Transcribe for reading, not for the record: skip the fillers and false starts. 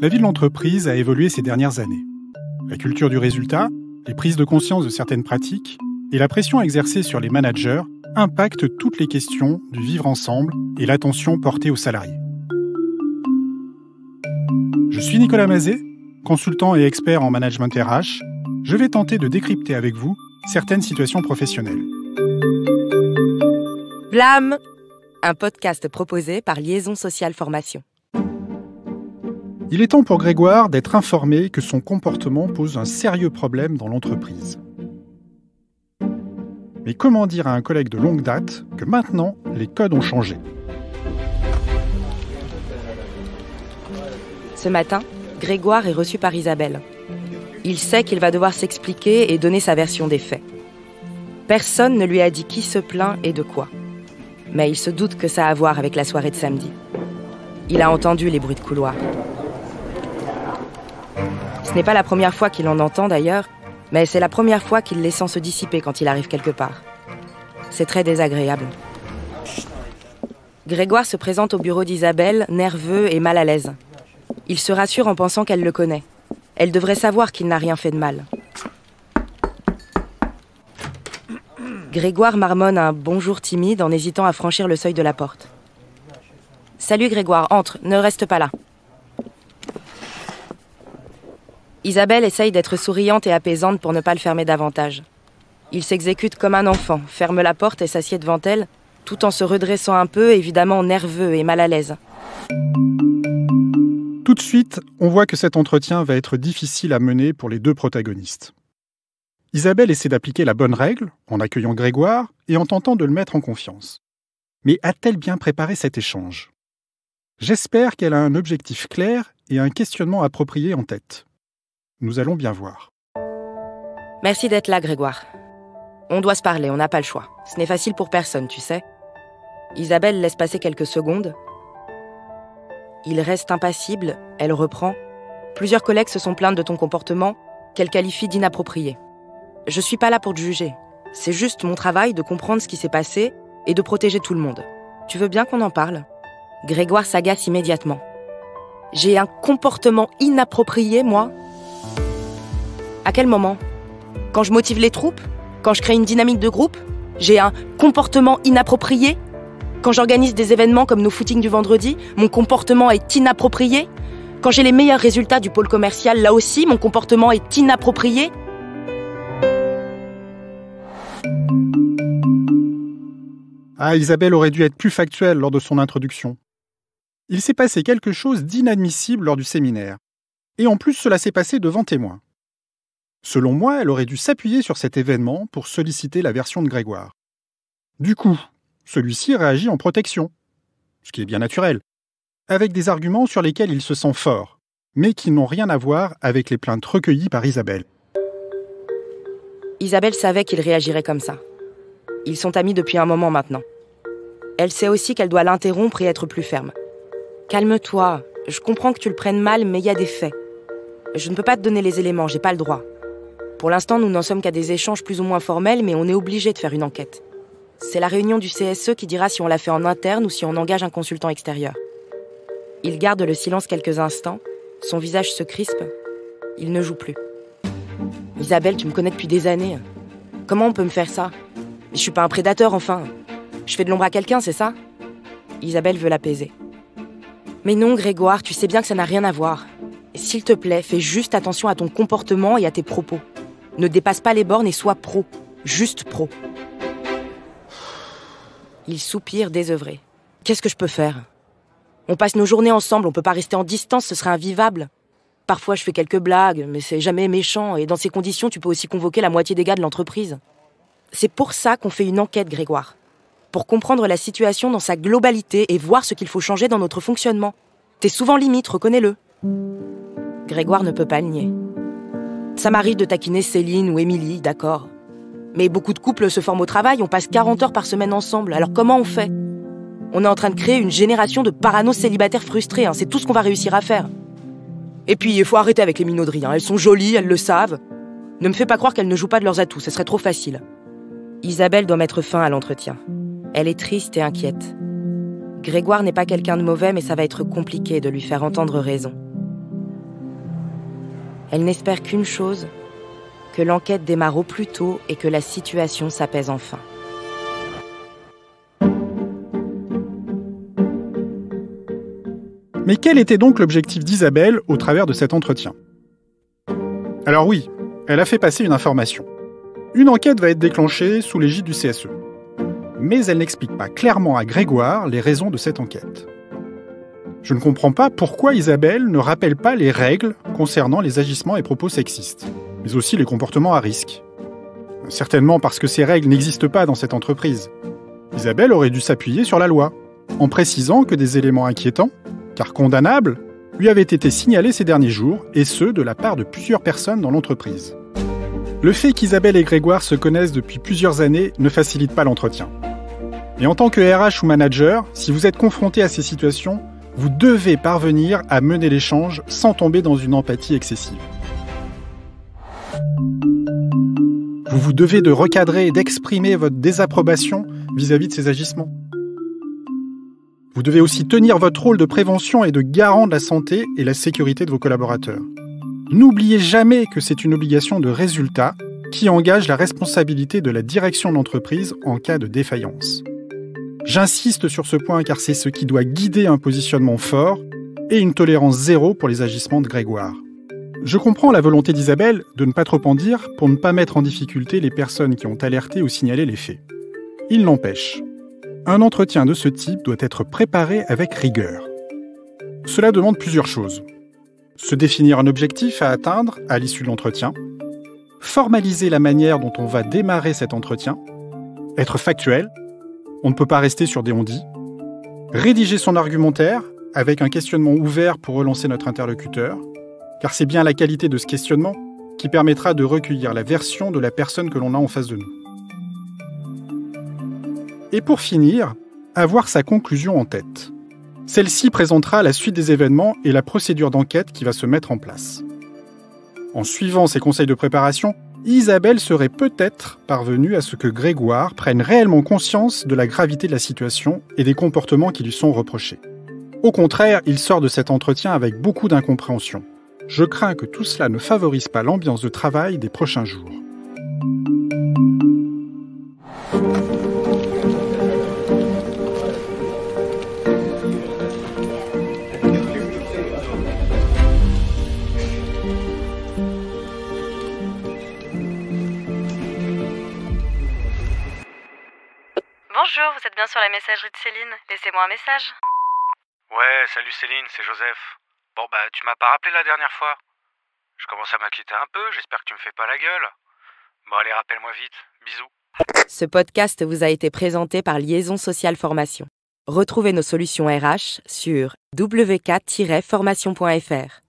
La vie de l'entreprise a évolué ces dernières années. La culture du résultat, les prises de conscience de certaines pratiques et la pression exercée sur les managers impactent toutes les questions du vivre ensemble et l'attention portée aux salariés. Je suis Nicolas Mazet, consultant et expert en management RH. Je vais tenter de décrypter avec vous certaines situations professionnelles. Blam! Un podcast proposé par Liaison Sociale Formation. Il est temps pour Grégoire d'être informé que son comportement pose un sérieux problème dans l'entreprise. Mais comment dire à un collègue de longue date que maintenant, les codes ont changé ? Ce matin, Grégoire est reçu par Isabelle. Il sait qu'il va devoir s'expliquer et donner sa version des faits. Personne ne lui a dit qui se plaint et de quoi. Mais il se doute que ça a à voir avec la soirée de samedi. Il a entendu les bruits de couloir. Ce n'est pas la première fois qu'il en entend d'ailleurs, mais c'est la première fois qu'il les sent se dissiper quand il arrive quelque part. C'est très désagréable. Grégoire se présente au bureau d'Isabelle, nerveux et mal à l'aise. Il se rassure en pensant qu'elle le connaît. Elle devrait savoir qu'il n'a rien fait de mal. Grégoire marmonne un bonjour timide en hésitant à franchir le seuil de la porte. « Salut Grégoire, entre, ne reste pas là. » Isabelle essaye d'être souriante et apaisante pour ne pas le fermer davantage. Il s'exécute comme un enfant, ferme la porte et s'assied devant elle, tout en se redressant un peu, évidemment nerveux et mal à l'aise. Tout de suite, on voit que cet entretien va être difficile à mener pour les deux protagonistes. Isabelle essaie d'appliquer la bonne règle, en accueillant Grégoire et en tentant de le mettre en confiance. Mais a-t-elle bien préparé cet échange ? J'espère qu'elle a un objectif clair et un questionnement approprié en tête. Nous allons bien voir. Merci d'être là, Grégoire. On doit se parler, on n'a pas le choix. Ce n'est facile pour personne, tu sais. Isabelle laisse passer quelques secondes. Il reste impassible, elle reprend. Plusieurs collègues se sont plaints de ton comportement, qu'elle qualifie d'inapproprié. Je suis pas là pour te juger. C'est juste mon travail de comprendre ce qui s'est passé et de protéger tout le monde. Tu veux bien qu'on en parle ? Grégoire s'agace immédiatement. J'ai un comportement inapproprié, moi ? À quel moment ? Quand je motive les troupes ? Quand je crée une dynamique de groupe ? J'ai un comportement inapproprié ? Quand j'organise des événements comme nos footings du vendredi, mon comportement est inapproprié ? Quand j'ai les meilleurs résultats du pôle commercial, là aussi, mon comportement est inapproprié ? Ah, Isabelle aurait dû être plus factuelle lors de son introduction. Il s'est passé quelque chose d'inadmissible lors du séminaire. Et en plus, cela s'est passé devant témoins. Selon moi, elle aurait dû s'appuyer sur cet événement pour solliciter la version de Grégoire. Du coup, celui-ci réagit en protection, ce qui est bien naturel, avec des arguments sur lesquels il se sent fort, mais qui n'ont rien à voir avec les plaintes recueillies par Isabelle. Isabelle savait qu'il réagirait comme ça. Ils sont amis depuis un moment maintenant. Elle sait aussi qu'elle doit l'interrompre et être plus ferme. « Calme-toi, je comprends que tu le prennes mal, mais il y a des faits. Je ne peux pas te donner les éléments, j'ai pas le droit. Pour l'instant, nous n'en sommes qu'à des échanges plus ou moins formels, mais on est obligé de faire une enquête. C'est la réunion du CSE qui dira si on la fait en interne ou si on engage un consultant extérieur. » Il garde le silence quelques instants, son visage se crispe. Il ne joue plus. « Isabelle, tu me connais depuis des années. Comment on peut me faire ça ? Je suis pas un prédateur, enfin. Je fais de l'ombre à quelqu'un, c'est ça ? » Isabelle veut l'apaiser. « Mais non, Grégoire, tu sais bien que ça n'a rien à voir. S'il te plaît, fais juste attention à ton comportement et à tes propos. Ne dépasse pas les bornes et sois pro. Juste pro. » Il soupire désœuvré. « Qu'est-ce que je peux faire ? On passe nos journées ensemble, on peut pas rester en distance, ce serait invivable. Parfois, je fais quelques blagues, mais c'est jamais méchant, et dans ces conditions, tu peux aussi convoquer la moitié des gars de l'entreprise. C'est pour ça qu'on fait une enquête, Grégoire. Pour comprendre la situation dans sa globalité et voir ce qu'il faut changer dans notre fonctionnement. T'es souvent limite, reconnais-le. » Grégoire ne peut pas le nier. Ça m'arrive de taquiner Céline ou Émilie, d'accord. Mais beaucoup de couples se forment au travail, on passe 40 heures par semaine ensemble, alors comment on fait ? On est en train de créer une génération de paranos célibataires frustrés, c'est tout ce qu'on va réussir à faire. Et puis, il faut arrêter avec les minauderies, elles sont jolies, elles le savent. Ne me fais pas croire qu'elles ne jouent pas de leurs atouts, ce serait trop facile. Isabelle doit mettre fin à l'entretien. Elle est triste et inquiète. Grégoire n'est pas quelqu'un de mauvais, mais ça va être compliqué de lui faire entendre raison. Elle n'espère qu'une chose, que l'enquête démarre au plus tôt et que la situation s'apaise enfin. Mais quel était donc l'objectif d'Isabelle au travers de cet entretien ? Alors oui, elle a fait passer une information. Une enquête va être déclenchée sous l'égide du CSE. Mais elle n'explique pas clairement à Grégoire les raisons de cette enquête. Je ne comprends pas pourquoi Isabelle ne rappelle pas les règles concernant les agissements et propos sexistes, mais aussi les comportements à risque. Certainement parce que ces règles n'existent pas dans cette entreprise. Isabelle aurait dû s'appuyer sur la loi, en précisant que des éléments inquiétants, car condamnables, lui avaient été signalés ces derniers jours, et ce, de la part de plusieurs personnes dans l'entreprise. Le fait qu'Isabelle et Grégoire se connaissent depuis plusieurs années ne facilite pas l'entretien. Et en tant que RH ou manager, si vous êtes confronté à ces situations, vous devez parvenir à mener l'échange sans tomber dans une empathie excessive. Vous vous devez de recadrer et d'exprimer votre désapprobation vis-à-vis de ces agissements. Vous devez aussi tenir votre rôle de prévention et de garant de la santé et la sécurité de vos collaborateurs. N'oubliez jamais que c'est une obligation de résultat qui engage la responsabilité de la direction de l'entreprise en cas de défaillance. J'insiste sur ce point car c'est ce qui doit guider un positionnement fort et une tolérance zéro pour les agissements de Grégoire. Je comprends la volonté d'Isabelle de ne pas trop en dire pour ne pas mettre en difficulté les personnes qui ont alerté ou signalé les faits. Il n'empêche, un entretien de ce type doit être préparé avec rigueur. Cela demande plusieurs choses. Se définir un objectif à atteindre à l'issue de l'entretien, formaliser la manière dont on va démarrer cet entretien, être factuel, on ne peut pas rester sur des on-dit, rédiger son argumentaire avec un questionnement ouvert pour relancer notre interlocuteur, car c'est bien la qualité de ce questionnement qui permettra de recueillir la version de la personne que l'on a en face de nous. Et pour finir, avoir sa conclusion en tête. Celle-ci présentera la suite des événements et la procédure d'enquête qui va se mettre en place. En suivant ces conseils de préparation, Isabelle serait peut-être parvenue à ce que Grégoire prenne réellement conscience de la gravité de la situation et des comportements qui lui sont reprochés. Au contraire, il sort de cet entretien avec beaucoup d'incompréhension. Je crains que tout cela ne favorise pas l'ambiance de travail des prochains jours. Bonjour, vous êtes bien sur la messagerie de Céline. Laissez-moi un message. Ouais, salut Céline, c'est Joseph. Bon tu m'as pas rappelé la dernière fois. Je commence à m'inquiéter un peu, j'espère que tu me fais pas la gueule. Bon allez, rappelle-moi vite, bisous. Ce podcast vous a été présenté par Liaison Sociale Formation. Retrouvez nos solutions RH sur wk-formation.fr.